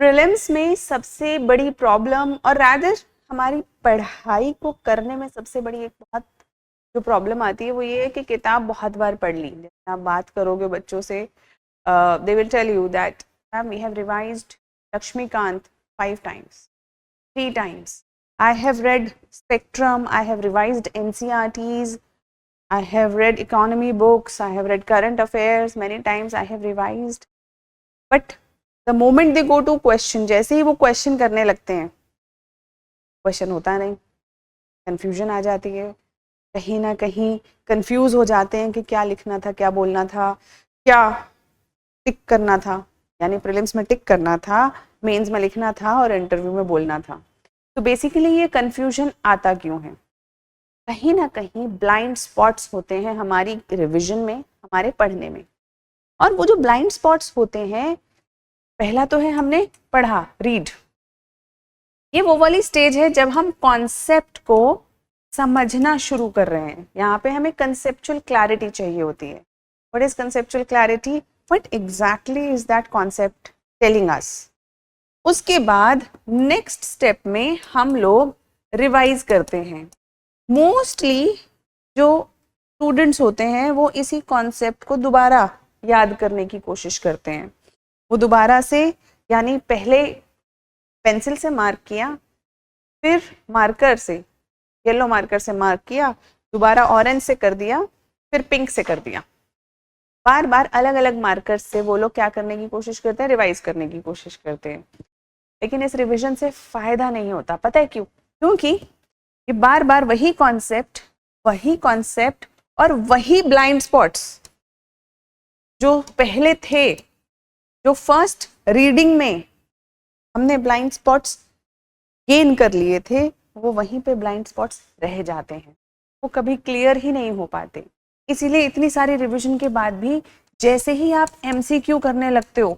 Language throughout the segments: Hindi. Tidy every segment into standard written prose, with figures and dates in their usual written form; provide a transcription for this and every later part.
प्रीलिम्स में सबसे बड़ी प्रॉब्लम और रादर हमारी पढ़ाई को करने में सबसे बड़ी एक बहुत जो प्रॉब्लम आती है वो ये है कि किताब बहुत बार पढ़ ली। जैसे आप बात करोगे बच्चों से, they will tell you that ma'am we have revised Laxmikanth 5 times, 3 times. I have read Spectrum, I have revised NCERTs, I have read economy books, I have read current affairs many times, I have revised. But the moment they go to question, जैसे ही वो क्वेश्चन करने लगते हैं, क्वेश्चन होता नहीं, कन्फ्यूजन आ जाती है, कहीं ना कहीं कंफ्यूज हो जाते हैं कि क्या लिखना था, क्या बोलना था, क्या टिक करना था। यानी प्रीलिम्स में टिक करना था, मेंस में लिखना था और इंटरव्यू में बोलना था। तो बेसिकली ये कंफ्यूजन आता क्यों है? कहीं ना कहीं ब्लाइंड स्पॉट्स होते हैं हमारी रिवीजन में, हमारे पढ़ने में। और वो जो ब्लाइंड स्पॉट्स होते हैं, पहला तो है हमने पढ़ा, रीड। ये वो वाली स्टेज है जब हम कॉन्सेप्ट को समझना शुरू कर रहे हैं। यहाँ पे हमें कंसेप्चुअल क्लैरिटी चाहिए होती है। What is conceptual clarity? What exactly is that concept telling us? उसके बाद नेक्स्ट स्टेप में हम लोग रिवाइज करते हैं। मोस्टली जो स्टूडेंट्स होते हैं वो इसी कॉन्सेप्ट को दोबारा याद करने की कोशिश करते हैं। वो दोबारा से, यानी पहले पेंसिल से मार्क किया, फिर मार्कर से, येलो मार्कर से मार्क किया, दोबारा ऑरेंज से कर दिया, फिर पिंक से कर दिया। बार बार अलग अलग मार्कर से वो लोग क्या करने की कोशिश करते हैं? रिवाइज करने की कोशिश करते हैं। लेकिन इस रिवीजन से फायदा नहीं होता। पता है क्यों? क्योंकि ये बार बार वही कॉन्सेप्ट और वही ब्लाइंड स्पॉट्स जो पहले थे, जो फर्स्ट रीडिंग में हमने ब्लाइंड स्पॉट्स गेन कर लिए थे, वो वहीं पे ब्लाइंड स्पॉट्स रह जाते हैं, वो कभी क्लियर ही नहीं हो पाते। इसीलिए इतनी सारी रिवीजन के बाद भी जैसे ही आप MCQ करने लगते हो,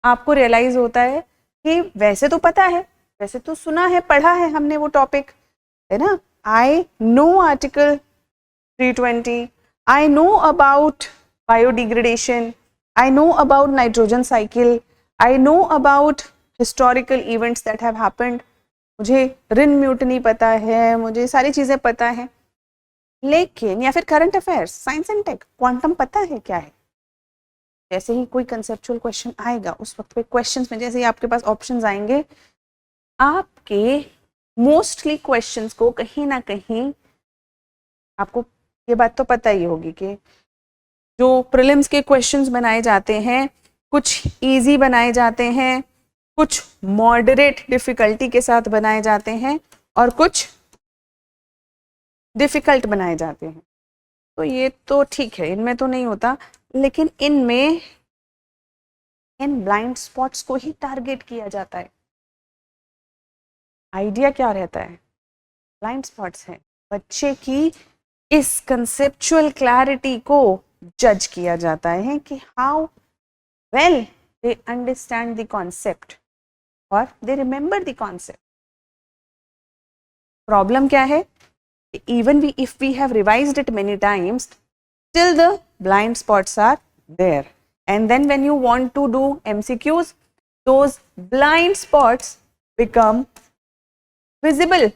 आपको रियलाइज होता है कि वैसे तो पता है, वैसे तो सुना है, पढ़ा है हमने वो टॉपिक, है ना। I know article 320, I know about biodegradation, I know about nitrogen cycle, I know about historical events that have happened, मुझे रिन म्यूटनी पता है, मुझे सारी चीज़ें पता है। लेकिन या फिर current affairs, science and tech, quantum पता है क्या है। जैसे ही कोई कंसेप्चुअल क्वेश्चन आएगा, उस वक्त पे क्वेश्चंस में जैसे ही आपके पास ऑप्शंस आएंगे, आपके मोस्टली क्वेश्चंस को कहीं ना कहीं, आपको ये बात तो पता ही होगी कि जो प्रीलिम्स के क्वेश्चंस बनाए जाते हैं, कुछ इजी बनाए जाते हैं, कुछ मॉडरेट डिफिकल्टी के साथ बनाए जाते हैं और कुछ डिफिकल्ट बनाए जाते हैं। तो ये तो ठीक है, इनमें तो नहीं होता, लेकिन इनमें इन ब्लाइंड स्पॉट्स को ही टारगेट किया जाता है। आइडिया क्या रहता है? ब्लाइंड स्पॉट्स है, बच्चे की इस कंसेप्चुअल क्लैरिटी को जज किया जाता है कि how well they understand the concept और they remember the concept. Problem क्या है? Even if we have revised it many times, still the blind spots are there. And then when you want to do MCQs, those blind spots become visible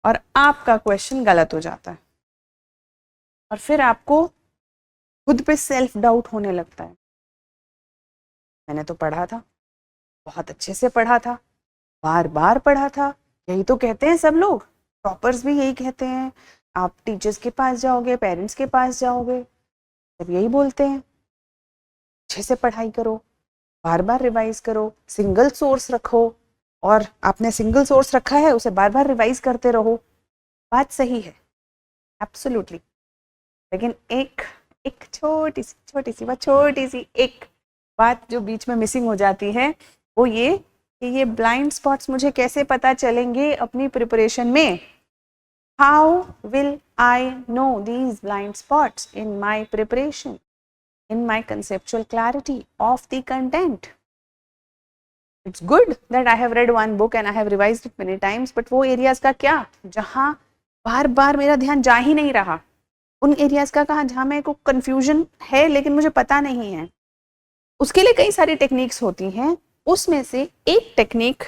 और आपका क्वेश्चन गलत हो जाता है। और फिर आपको खुद पे सेल्फ डाउट होने लगता है। मैंने तो पढ़ा था, बहुत अच्छे से पढ़ा था, बार बार पढ़ा था, यही तो कहते हैं सब लोग, टॉपर्स भी यही कहते हैं। आप टीचर्स के पास जाओगे, पेरेंट्स के पास जाओगे, सब यही बोलते हैं, अच्छे से पढ़ाई करो, बार बार रिवाइज करो, सिंगल सोर्स रखो, और आपने सिंगल सोर्स रखा है उसे बार बार रिवाइज करते रहो। बात सही है, एब्सोल्युटली। लेकिन एक छोटी सी एक बात जो बीच में मिसिंग हो जाती है, वो ये कि ये ब्लाइंड स्पॉट्स मुझे कैसे पता चलेंगे अपनी प्रिपरेशन में। How will I know these blind spots in my preparation, in my conceptual clarity of the content? It's good that I have read one book and I have revised it many times, but वो areas का क्या, जहाँ बार बार मेरा ध्यान जा ही नहीं रहा, उन areas का कहाँ जहाँ मेरे को confusion है लेकिन मुझे पता नहीं है। उसके लिए कई सारी टेक्निक्स होती हैं उसमें से एक टेक्निक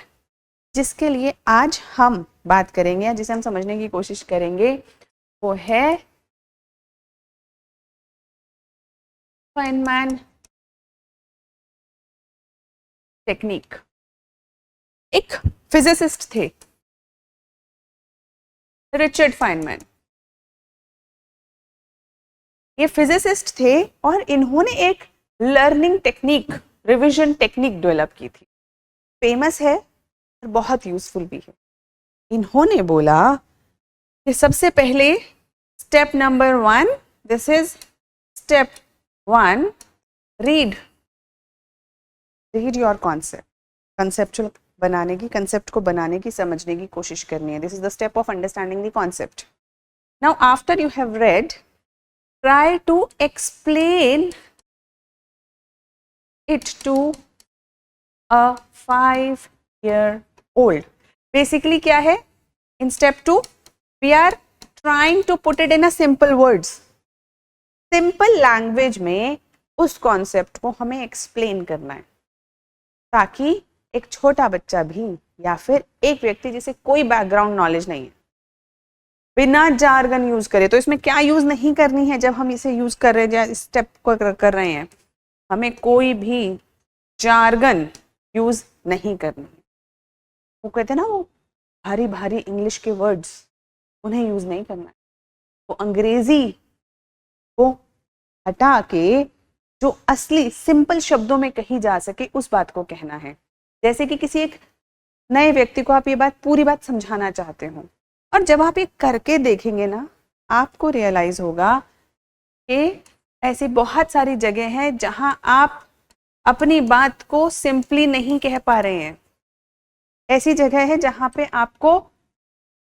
जिसके लिए आज हम बात करेंगे या जिसे हम समझने की कोशिश करेंगे वो है फाइनमैन टेक्निक। एक फिजिसिस्ट थे रिचर्ड फाइनमैन। ये फिजिसिस्ट थे और इन्होंने एक learning technique, revision technique develop की थी। फेमस है और बहुत यूजफुल भी है। इन्होंने बोला कि सबसे पहले step number 1, this is step 1, read your concept. Conceptual बनाने की, कंसेप्ट को बनाने की, समझने की कोशिश करनी है। This is the step of understanding the concept. Now after you have read, try to explain it to a 5-year-old. Basically क्या है? In step 2, we are trying to put it in a simple words. Simple language में उस concept को हमें explain करना है ताकि एक छोटा बच्चा भी या फिर एक व्यक्ति जिसे कोई background knowledge नहीं है बिना जार्गन यूज करे। तो इसमें क्या यूज नहीं करनी है जब हम इसे यूज कर रहे हैं, स्टेप को कर रहे हैं, हमें कोई भी जार्गन यूज नहीं करनी है। वो कहते हैं ना, वो भारी भारी इंग्लिश के वर्ड्स, उन्हें यूज नहीं करना है। वो अंग्रेजी को हटा के जो असली सिंपल शब्दों में कही जा सके उस बात को कहना है। जैसे कि किसी एक नए व्यक्ति को आप ये बात, पूरी बात समझाना चाहते हो, और जब आप ये करके देखेंगे ना, आपको रियलाइज होगा कि ऐसी बहुत सारी जगह हैं जहां आप अपनी बात को सिंपली नहीं कह पा रहे हैं। ऐसी जगह है जहां पे आपको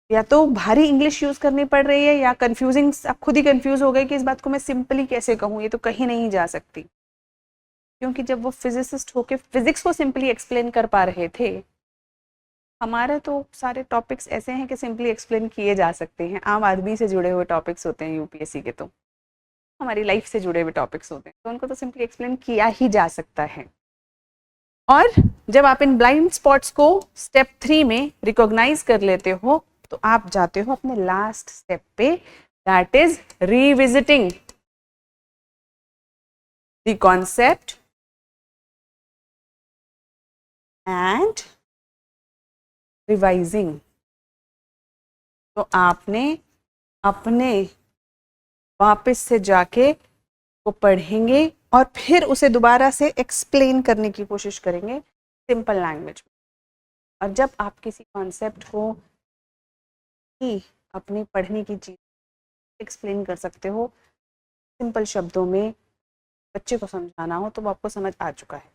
या तो भारी इंग्लिश यूज करनी पड़ रही है या कंफ्यूजिंग, आप खुद ही कंफ्यूज हो गए कि इस बात को मैं सिंपली कैसे कहूँ, ये तो कहीं नहीं जा सकती। क्योंकि जब वो फिजिसिस्ट होके फिजिक्स को सिंपली एक्सप्लेन कर पा रहे थे, हमारे तो सारे टॉपिक्स ऐसे हैं कि सिंपली एक्सप्लेन किए जा सकते हैं। आम आदमी से जुड़े हुए टॉपिक्स होते हैं यूपीएससी के, तो हमारी लाइफ से जुड़े हुए टॉपिक्स होते हैं, तो उनको तो सिंपली एक्सप्लेन किया ही जा सकता है। और जब आप इन ब्लाइंड स्पॉट्स को स्टेप 3 में रिकॉग्नाइज कर लेते हो तो आप जाते हो अपने लास्ट स्टेप पे, that is revisiting the concept and revising. तो आपने अपने वापस से जाके वो पढ़ेंगे और फिर उसे दोबारा से एक्सप्लेन करने की कोशिश करेंगे सिंपल लैंग्वेज में। और जब आप किसी कॉन्सेप्ट को ही अपनी पढ़ने की चीज एक्सप्लेन कर सकते हो सिंपल शब्दों में, बच्चे को समझाना हो, तो वो आपको समझ आ चुका है।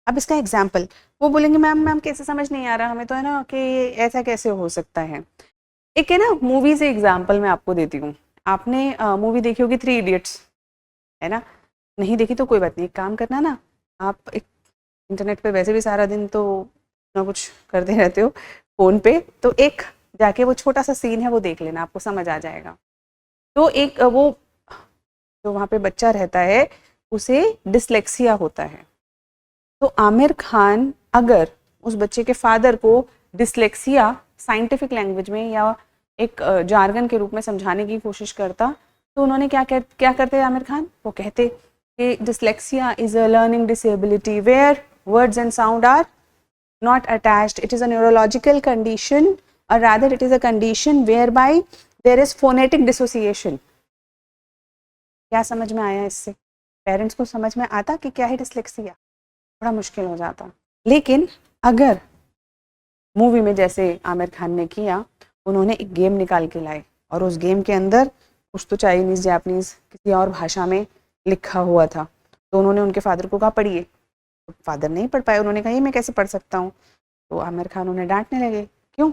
अब इसका एग्जाम्पल, वो बोलेंगे मैम कैसे समझ नहीं आ रहा हमें, तो है ना कि ऐसा कैसे हो सकता है। एक है ना मूवी से एग्जाम्पल मैं आपको देती हूँ। आपने मूवी देखी होगी 3 इडियट्स, है ना? नहीं देखी तो कोई बात नहीं, एक काम करना ना, आप एक इंटरनेट पे वैसे भी सारा दिन तो ना कुछ करते रहते हो फ़ोन पे, तो एक जाके वो छोटा सा सीन है वो देख लेना, आपको समझ आ जाएगा। तो एक वो जो वहाँ पे बच्चा रहता है उसे डिसलेक्सिया होता है, तो आमिर खान अगर उस बच्चे के फादर को डिसलेक्सिया साइंटिफिक लैंग्वेज में या एक जार्गन के रूप में समझाने की कोशिश करता, तो उन्होंने क्या करते आमिर खान, वो कहते कि dyslexia is a learning disability where words and sound are not attached. It is a neurological condition, or rather it is a condition whereby there is phonetic dissociation. क्या समझ में आया इससे? पेरेंट्स को समझ में आता कि क्या है डिसलेक्सिया? बड़ा मुश्किल हो जाता। लेकिन अगर मूवी में जैसे आमिर खान ने किया, उन्होंने एक गेम निकाल के लाए और उस गेम के अंदर कुछ तो चाइनीज़, जापानीज़, किसी और भाषा में लिखा हुआ था, तो उन्होंने उनके फादर को कहा पढ़िए। फादर नहीं पढ़ पाए, उन्होंने कहा ये मैं कैसे पढ़ सकता हूँ, तो आमिर खान उन्हें डांटने लगे, क्यों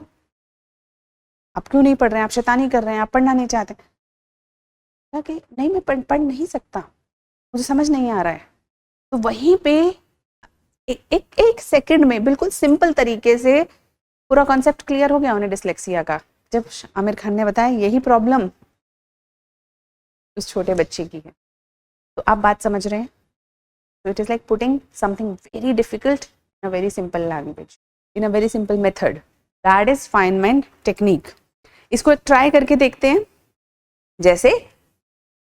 आप क्यों नहीं पढ़ रहे हैं, आप शैतानी कर रहे हैं, आप पढ़ना नहीं चाहते। कि नहीं मैं पढ़ नहीं सकता, मुझे समझ नहीं आ रहा है। तो वहीं पे एक सेकंड में बिल्कुल सिंपल तरीके से पूरा कॉन्सेप्ट क्लियर हो गया उन्हें डिसलेक्सिया का, जब आमिर खान ने बताया यही प्रॉब्लम उस छोटे बच्चे की है। तो आप बात समझ रहे हैं? So it is like putting something very difficult in a very simple language, in a very simple method. That is Feynman technique. इसको ट्राई करके देखते हैं. जैसे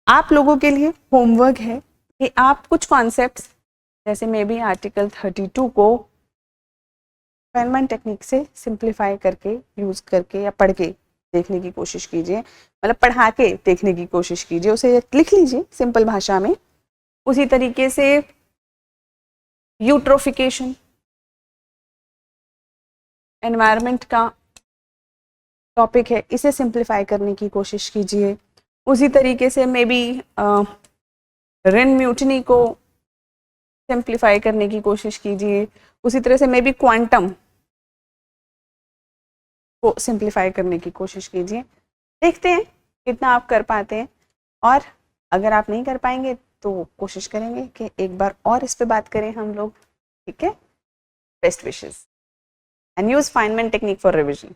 आप लोगों के लिए होमवर्क है कि आप कुछ कॉन्सेप्ट्स जैसे मे बी आर्टिकल 32 को फेनमैन टेक्निक से सिंप्लीफाई करके यूज करके या पढ़ के देखने की कोशिश कीजिए, मतलब पढ़ा के देखने की कोशिश कीजिए, उसे लिख लीजिए सिंपल भाषा में. उसी तरीके से यूट्रोफिकेशन, एनवायरनमेंट का टॉपिक है, इसे सिंप्लीफाई करने की कोशिश कीजिए. उसी तरीके से मे बी रिन म्यूटनी को सिंप्लीफाई करने की कोशिश कीजिए. उसी तरह से मे बी क्वांटम को सिंप्लीफाई करने की कोशिश कीजिए. देखते हैं कितना आप कर पाते हैं, और अगर आप नहीं कर पाएंगे तो कोशिश करेंगे कि एक बार और इस पे बात करें हम लोग. ठीक है. Best wishes and use Feynman technique for revision.